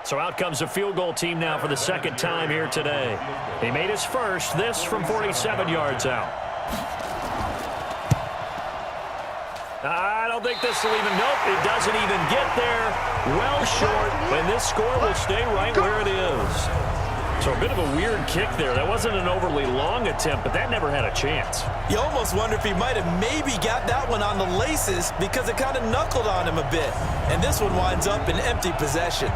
So out comes a field goal team now for the second time here today. He made his first, this from 47 yards out. I don't think this will even, nope, it doesn't even get there. Well short, and this score will stay right where it is. So a bit of a weird kick there. That wasn't an overly long attempt, but that never had a chance. You almost wonder if he might have maybe got that one on the laces because it kind of knuckled on him a bit. And this one winds up in empty possession.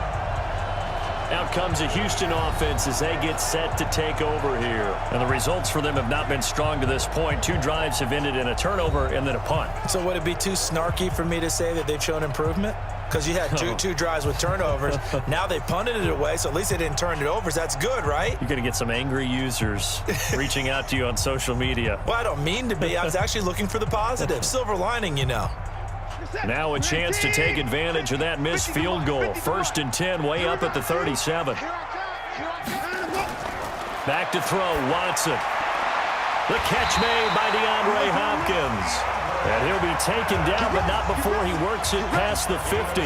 Out comes a Houston offense as they get set to take over here. And the results for them have not been strong to this point. 2 drives have ended in a turnover and then a punt. So would it be too snarky for me to say that they've shown improvement? Because you had two drives with turnovers. Now they punted it away, so at least they didn't turn it over. So that's good, right? You're going to get some angry users reaching out to you on social media. Well, I don't mean to be. I was actually looking for the positive. Silver lining, you know. Now a chance to take advantage of that missed field goal. 1st and 10, way up at the 37. Back to throw, Watson. The catch made by DeAndre Hopkins. And he'll be taken down, but not before he works it past the 50.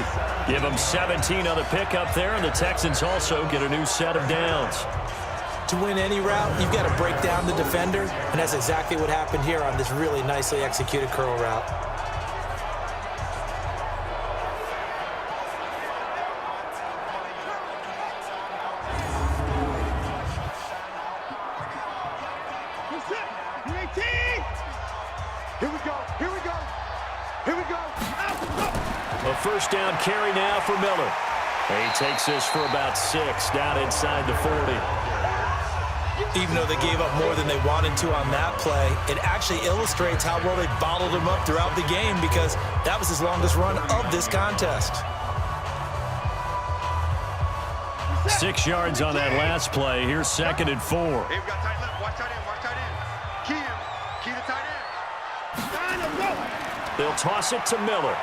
Give him 17 on the pickup there, and the Texans also get a new set of downs. To win any route, you've got to break down the defender, and that's exactly what happened here on this really nicely executed curl route. A first down carry now for Miller. He takes this for about 6 down inside the 40. Even though they gave up more than they wanted to on that play, it actually illustrates how well they bottled him up throughout the game because that was his longest run of this contest. 6 yards on that last play. Here's 2nd and 4. Hey, we got tight left. Watch tight end. Watch tight end. Key him. Key the tight end. They'll toss it to Miller.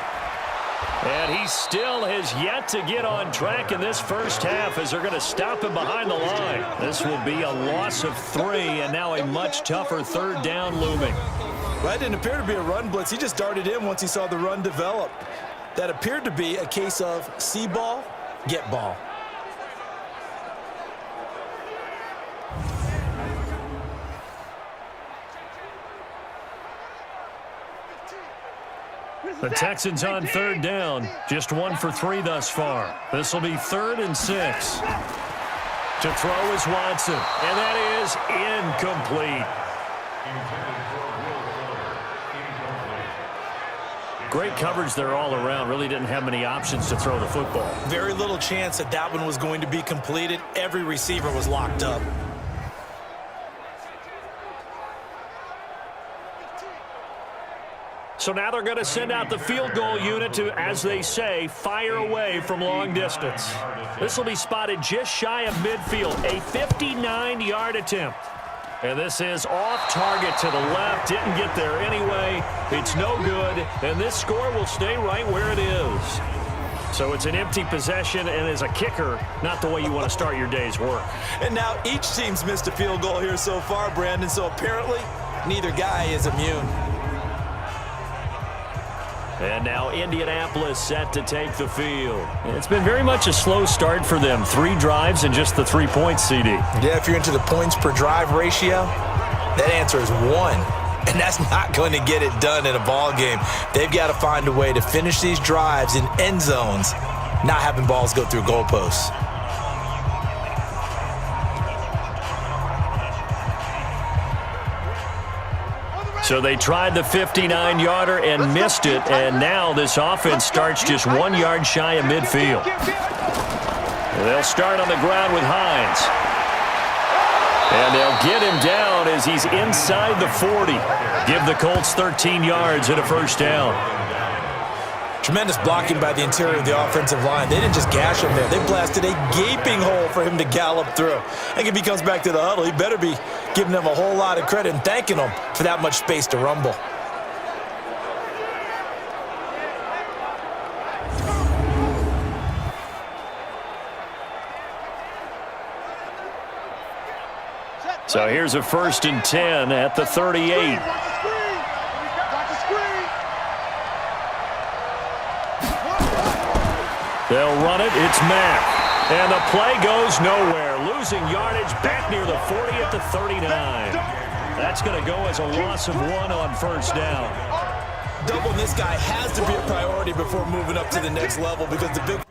And he still has yet to get on track in this first half as they're going to stop him behind the line. This will be a loss of 3 and now a much tougher 3rd down looming. That didn't appear to be a run blitz. He just darted in once he saw the run develop. That appeared to be a case of see ball, get ball. The Texans on 3rd down, just 1 for 3 thus far. This will be 3rd and 6. To throw is Watson, and that is incomplete. Great coverage there all around. Really didn't have many options to throw the football. Very little chance that that one was going to be completed. Every receiver was locked up. So now they're going to send out the field goal unit to, as they say, fire away from long distance. This will be spotted just shy of midfield, a 59-yard attempt. And this is off target to the left. Didn't get there anyway. It's no good, and this score will stay right where it is. So it's an empty possession, and as a kicker, not the way you want to start your day's work. And now each team's missed a field goal here so far, Brandon, so apparently neither guy is immune. And now Indianapolis set to take the field. It's been very much a slow start for them. 3 drives and just the 3 points, CD. Yeah, if you're into the points per drive ratio, that answer is 1. And that's not going to get it done in a ball game. They've got to find a way to finish these drives in end zones, not having balls go through goalposts. So they tried the 59-yarder and missed it, and now this offense starts just 1 yard shy of midfield. They'll start on the ground with Hines. And they'll get him down as he's inside the 40. Give the Colts 13 yards and a first down. Tremendous blocking by the interior of the offensive line. They didn't just gash him there. They blasted a gaping hole for him to gallop through. I think if he comes back to the huddle, he better be giving them a whole lot of credit and thanking them for that much space to rumble. So here's a 1st and 10 at the 38. They'll run it. It's Mack. And the play goes nowhere. Losing yardage back near the 40 at the 39. That's going to go as a loss of 1 on first down. Doubling this guy has to be a priority before moving up to the next level because the big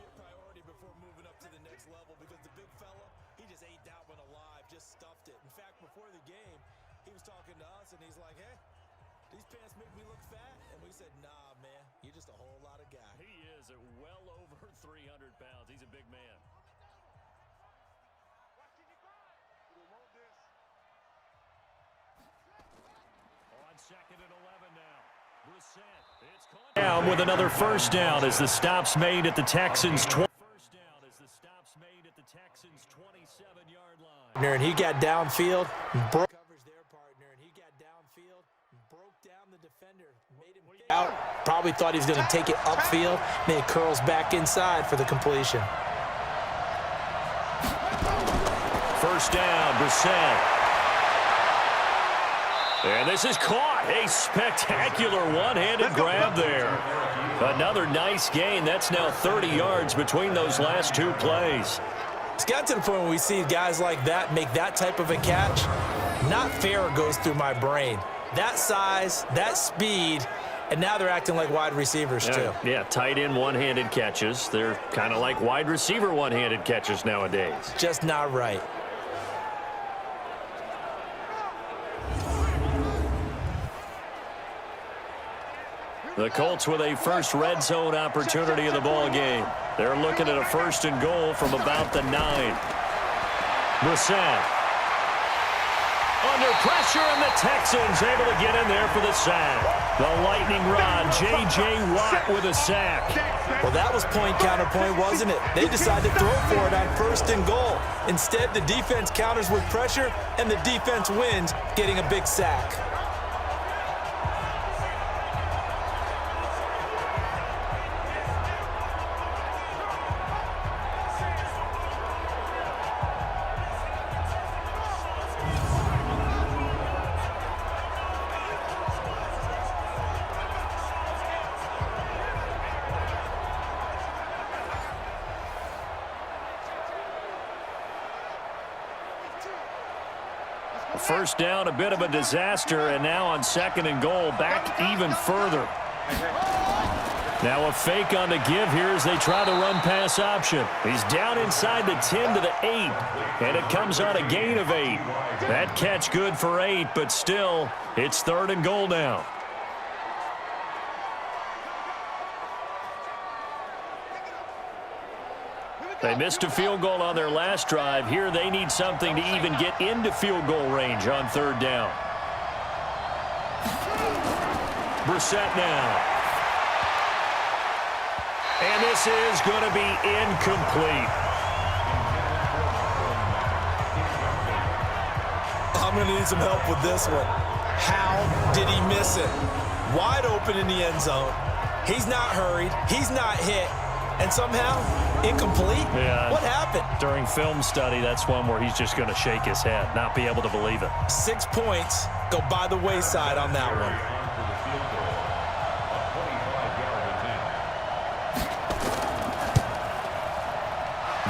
fella, he just ate that one alive, just stuffed it. In fact, before the game, he was talking to us, and he's like, hey, these pants make me look fat. And we said, nah, man, you're just a whole lot of guy. He is at well over 300 pounds. He's a big man. On second and 11 now. Brissett. It's caught down with another first down as the stop's made at the Texans' 27-yard line. And he got downfield, broke coverage their partner, and he got downfield, broke down the defender, made him out. Probably thought he was going to take it upfield, and it curls back inside for the completion. First down, Brissett. And this is caught. A spectacular one-handed grab there. Another nice gain. That's now 30 yards between those last two plays. It's got to the point where we see guys like that make that type of a catch. Not fair goes through my brain. That size, that speed, and now they're acting like wide receivers too. Yeah, tight end one-handed catches. They're kind of like wide receiver one-handed catches nowadays. Just not right. The Colts with a first red zone opportunity in the ball game. They're looking at a first and goal from about the 9. Brissett. Under pressure, and the Texans able to get in there for the sack. The lightning rod, J.J. Watt with a sack. Well, that was point counterpoint, wasn't it? They decided to throw for it on first and goal. Instead, the defense counters with pressure, and the defense wins, getting a big sack. First down, a bit of a disaster, and now on second and goal, back even further. Now a fake on the give here as they try to run pass option. He's down inside the 10 to the 8, and it comes on a gain of 8. That catch good for 8, but still, it's third and goal now. They missed a field goal on their last drive. Here they need something to even get into field goal range on third down. Brissett now. And this is going to be incomplete. I'm going to need some help with this one. How did he miss it? Wide open in the end zone. He's not hurried. He's not hit. And somehow, incomplete? Yeah. What happened? During film study, that's one where he's just going to shake his head, not be able to believe it. 6 points go by the wayside on that one.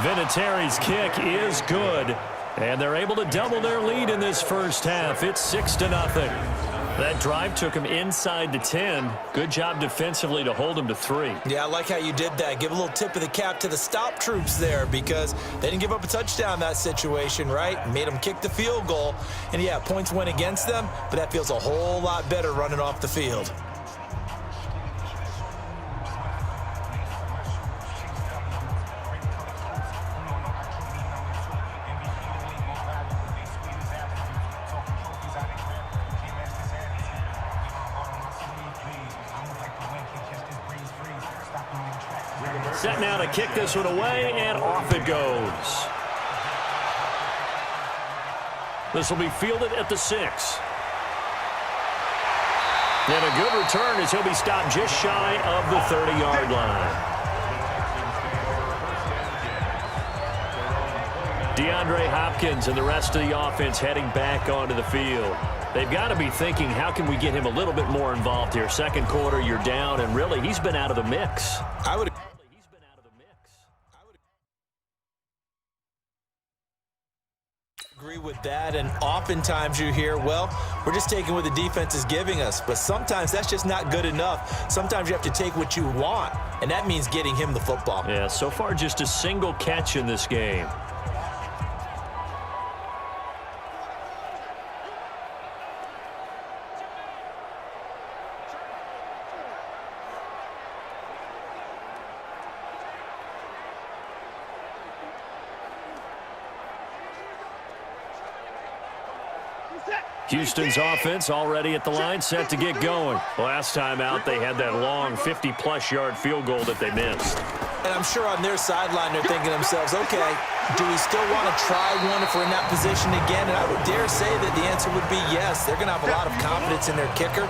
Vinatieri's kick is good, and they're able to double their lead in this first half. It's 6-0. That drive took him inside the 10. Good job defensively to hold him to 3. Yeah, I like how you did that. Give a little tip of the cap to the stop troops there because they didn't give up a touchdown in that situation, right? Made them kick the field goal. And, yeah, points went against them, but that feels a whole lot better running off the field. Set now to kick this one away, and off it goes. This will be fielded at the 6. And a good return as he'll be stopped just shy of the 30-yard line. DeAndre Hopkins and the rest of the offense heading back onto the field. They've got to be thinking, how can we get him a little bit more involved here? Second quarter, you're down, and really, he's been out of the mix. I would Agree with that, and oftentimes you hear, well, we're just taking what the defense is giving us, but sometimes that's just not good enough. Sometimes you have to take what you want, and that means getting him the football. Yeah, so far just a single catch in this game. Houston's offense already at the line, set to get going. Last time out, they had that long 50-plus yard field goal that they missed. And I'm sure on their sideline they're thinking to themselves, okay, do we still want to try one if we're in that position again? And I would dare say that the answer would be yes. They're going to have a lot of confidence in their kicker.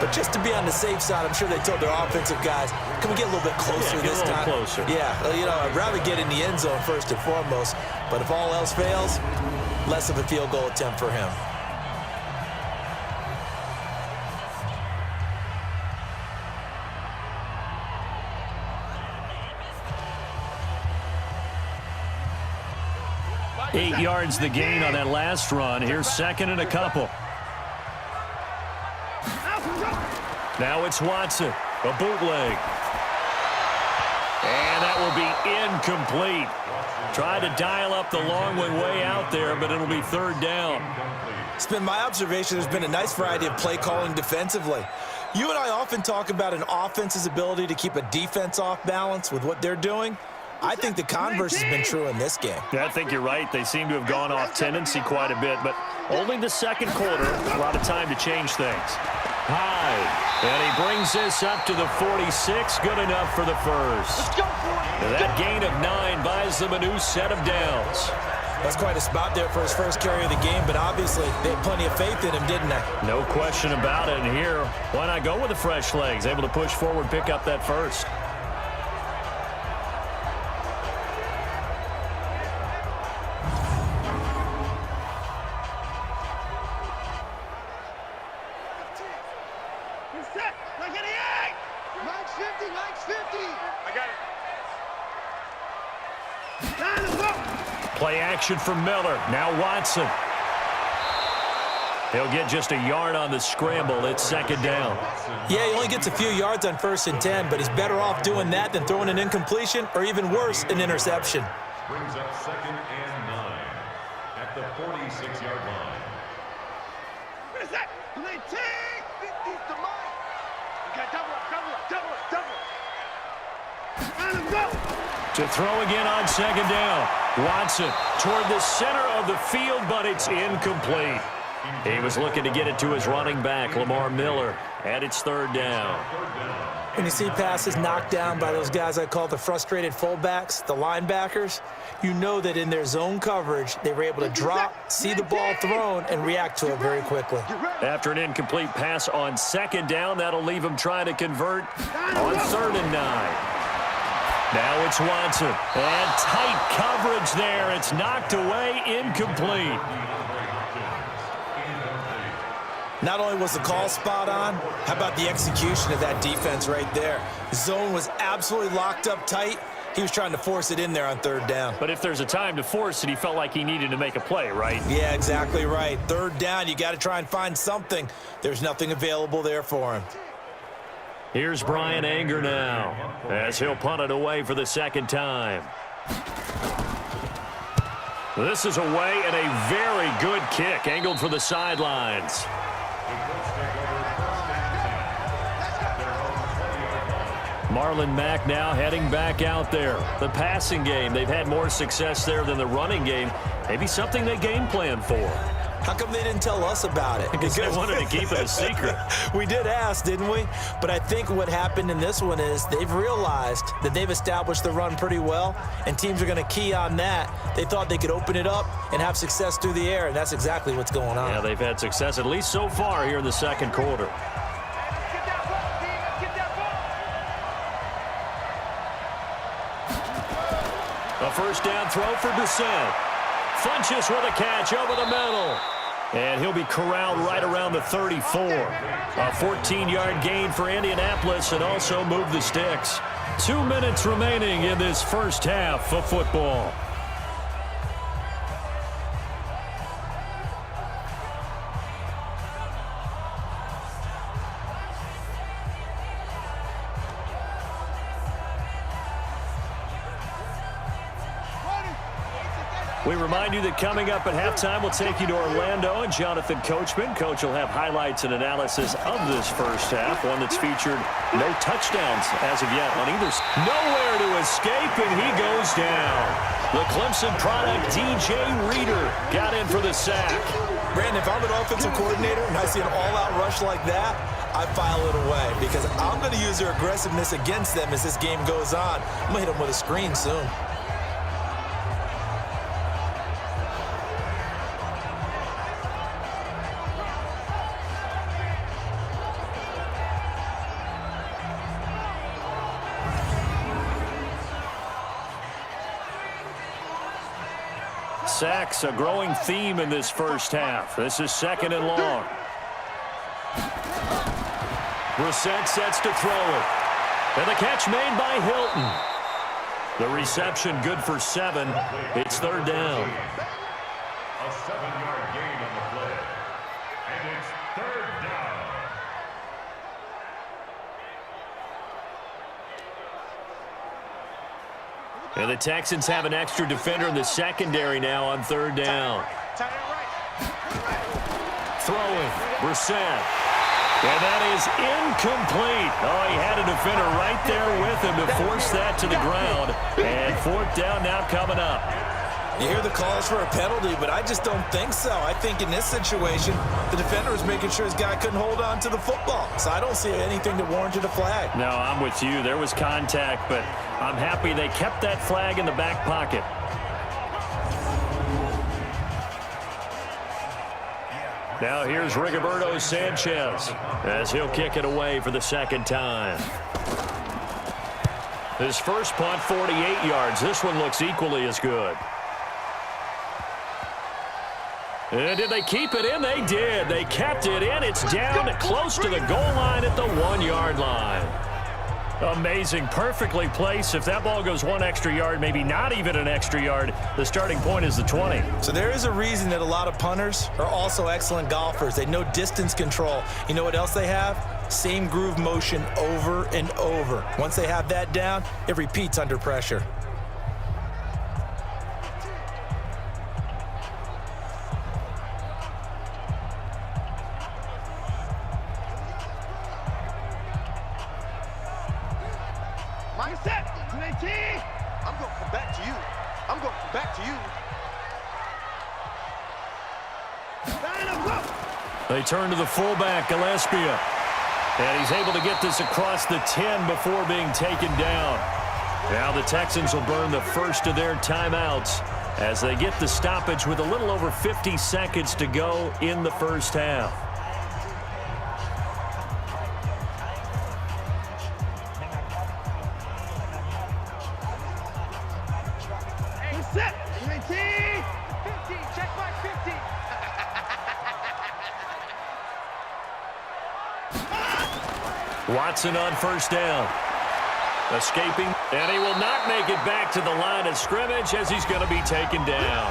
But just to be on the safe side, I'm sure they told their offensive guys, can we get a little bit closer this time? Closer. Yeah, you know, I'd rather get in the end zone first and foremost. But if all else fails, less of a field goal attempt for him. Eight yards the gain on that last run. Here's second and a couple. Now it's Watson, a bootleg. And that will be incomplete. Tried to dial up the long one way out there, but it'll be third down. It's been my observation there's been a nice variety of play calling defensively. You and I often talk about an offense's ability to keep a defense off balance with what they're doing. I think the converse has been true in this game. Yeah, I think you're right. They seem to have gone off tendency quite a bit, but only the second quarter, a lot of time to change things. Hyde, and he brings this up to the 46, good enough for the first. That gain of 9 buys them a new set of downs. That's quite a spot there for his first carry of the game, but obviously they had plenty of faith in him, didn't they? No question about it, and here, why not go with the fresh legs? Able to push forward, pick up that first. Play action from Miller. Now Watson. He'll get just a yard on the scramble. It's second down. Yeah, he only gets a few yards on 1st and 10, but he's better off doing that than throwing an incompletion or even worse, an interception. Brings up second and 9 at the 46-yard line. What is that? Play take! He's the mic! You got double up. Let him go! To throw again on second down. Watson toward the center of the field, but it's incomplete. He was looking to get it to his running back, Lamar Miller, and it's third down. When you see passes knocked down by those guys I call the frustrated fullbacks, the linebackers, you know that in their zone coverage, they were able to drop, see the ball thrown, and react to it very quickly. After an incomplete pass on second down, that'll leave him trying to convert on 3rd and 9. Now it's Watson, and tight coverage there. It's knocked away, incomplete. Not only was the call spot on, how about the execution of that defense right there? The zone was absolutely locked up tight. He was trying to force it in there on 3rd down. But if there's a time to force it, he felt like he needed to make a play, right? Yeah, exactly right. 3rd down, you got to try and find something. There's nothing available there for him. Here's Brian Anger now, as he'll punt it away for the second time. This is away and a very good kick, angled for the sidelines. Marlon Mack now heading back out there. The passing game, they've had more success there than the running game. Maybe something they game plan for. How come they didn't tell us about it? Because they wanted to keep it a secret. We did ask, didn't we? But I think what happened in this one is they've realized that they've established the run pretty well, and teams are going to key on that. They thought they could open it up and have success through the air, and that's exactly what's going on. Yeah, they've had success, at least so far here in the second quarter. A first down throw for Brissett. Funches with a catch over the middle. And he'll be corralled right around the 34. A 14-yard gain for Indianapolis and also move the sticks. 2 minutes remaining in this first half of football. We remind you that coming up at halftime, we'll take you to Orlando and Jonathan Coachman. Coach will have highlights and analysis of this first half, one that's featured no touchdowns as of yet on either side. Nowhere to escape, and he goes down. The Clemson product, DJ Reader, got in for the sack. Brandon, if I'm an offensive coordinator and I see an all-out rush like that, I file it away because I'm going to use their aggressiveness against them as this game goes on. I'm going to hit them with a screen soon. Sacks, a growing theme in this first half. This is 2nd and long. Brissett sets to throw it. And the catch made by Hilton. The reception good for 7. It's 3rd down. A 7-yard gain on the play. And it's 3rd down. And the Texans have an extra defender in the secondary now on 3rd down. Throwing, Brissett. And that is incomplete. Oh, he had a defender right there with him to force that to the ground. And 4th down now coming up. You hear the calls for a penalty, but I just don't think so. I think in this situation, the defender was making sure his guy couldn't hold on to the football. So I don't see anything that warranted a flag. No, I'm with you. There was contact, but I'm happy they kept that flag in the back pocket. Now here's Rigoberto Sanchez as he'll kick it away for the 2nd time. His first punt, 48 yards. This one looks equally as good. And did they keep it in? They did. They kept it in. It's down close to the goal line at the 1-yard line. Amazing. Perfectly placed. If that ball goes 1 extra yard, maybe not even an extra yard, the starting point is the 20. So there is a reason that a lot of punters are also excellent golfers. They know distance control. You know what else they have? Same groove motion over and over. Once they have that down, it repeats under pressure. I'm going to come back to you. I'm going to come back to you. They turn to the fullback, Gillespie. And he's able to get this across the 10 before being taken down. Now the Texans will burn the first of their timeouts as they get the stoppage with a little over 50 seconds to go in the first half. Set. 19. 15. Check my 50. Watson on first down. Escaping, and he will not make it back to the line of scrimmage as he's going to be taken down.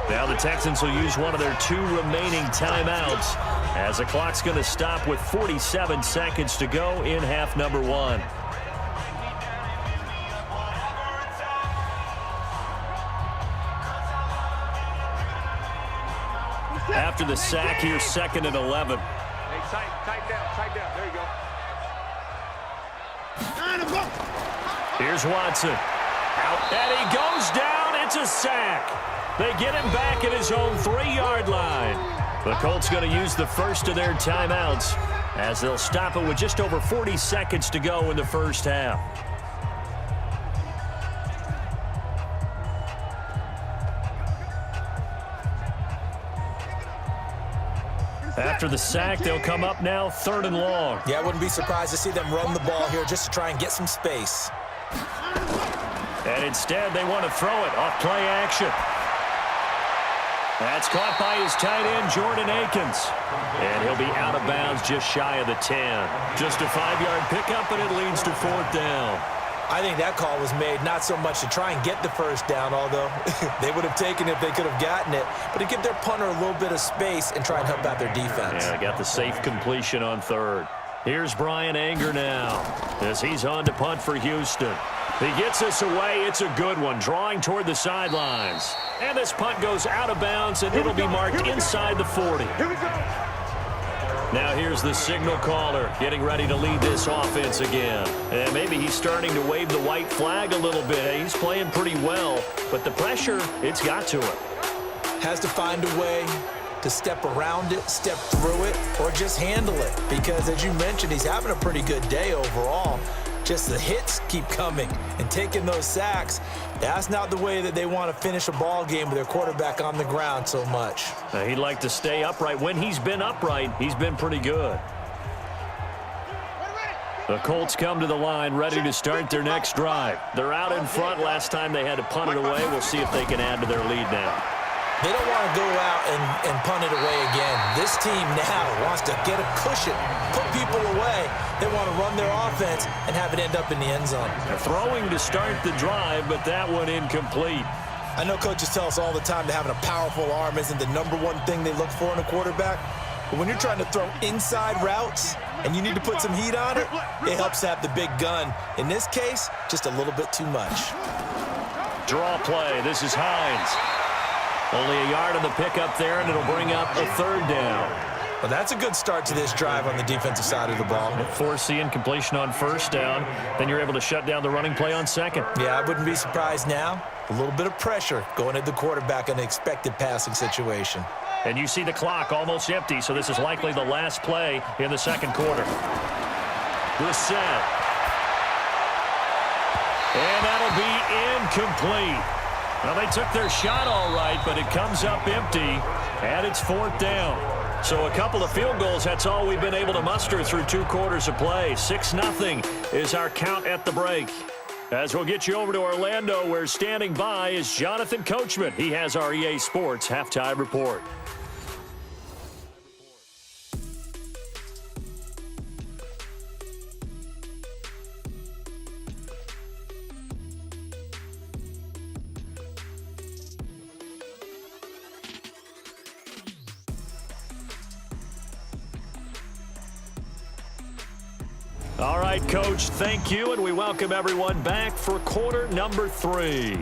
Now the Texans will use one of their 2 remaining timeouts as the clock's going to stop with 47 seconds to go in half number 1. After the sack, here's 2nd and 11. Hey, tight down. There you go. Here's Watson. Out, and he goes down. It's a sack. They get him back at his own 3-yard line. The Colts going to use the first of their timeouts as they'll stop it with just over 40 seconds to go in the first half. After the sack, they'll come up now 3rd and long. Yeah, I wouldn't be surprised to see them run the ball here just to try and get some space. And instead, they want to throw it off play action. That's caught by his tight end, Jordan Akins. And he'll be out of bounds just shy of the 10. Just a 5-yard pickup, and it leads to 4th down. I think that call was made not so much to try and get the first down, although they would have taken it if they could have gotten it, but to give their punter a little bit of space and try and help out their defense. Yeah, got the safe completion on 3rd. Here's Brian Anger now as he's on to punt for Houston. He gets this away. It's a good one, drawing toward the sidelines. And this punt goes out of bounds, and it'll be marked inside the 40. Here we go. Now here's the signal caller getting ready to lead this offense again. And maybe he's starting to wave the white flag a little bit. He's playing pretty well, but the pressure, it's got to him. Has to find a way to step around it, step through it, or just handle it. Because as you mentioned, he's having a pretty good day overall. Just the hits keep coming and taking those sacks. That's not the way that they want to finish a ball game with their quarterback on the ground so much. Now, he'd like to stay upright. When he's been upright, he's been pretty good. The Colts come to the line ready to start their next drive. They're out in front. Last time they had to punt it away. We'll see if they can add to their lead now. They don't want to go out and punt it away again. This team now wants to get a cushion, put people away. They want to run their offense and have it end up in the end zone. They're throwing to start the drive, but that one incomplete. I know coaches tell us all the time that having a powerful arm isn't the number one thing they look for in a quarterback. But when you're trying to throw inside routes and you need to put some heat on it, it helps to have the big gun. In this case, just a little bit too much. Draw play. This is Hines. Only a yard on the pickup there, and it'll bring up a third down. Well, that's a good start to this drive on the defensive side of the ball. Force the incompletion on first down. Then you're able to shut down the running play on second. Yeah, I wouldn't be surprised now. A little bit of pressure going at the quarterback in an expected passing situation. And you see the clock almost empty, so this is likely the last play in the second quarter. Brissett. And that'll be incomplete. Well, they took their shot all right, but it comes up empty, and it's fourth down. So a couple of field goals, that's all we've been able to muster through 2 quarters of play. 6-0 is our count at the break. As we'll get you over to Orlando, where standing by is Jonathan Coachman. He has our EA Sports Halftime Report. All right, Coach, thank you, and we welcome everyone back for quarter number 3.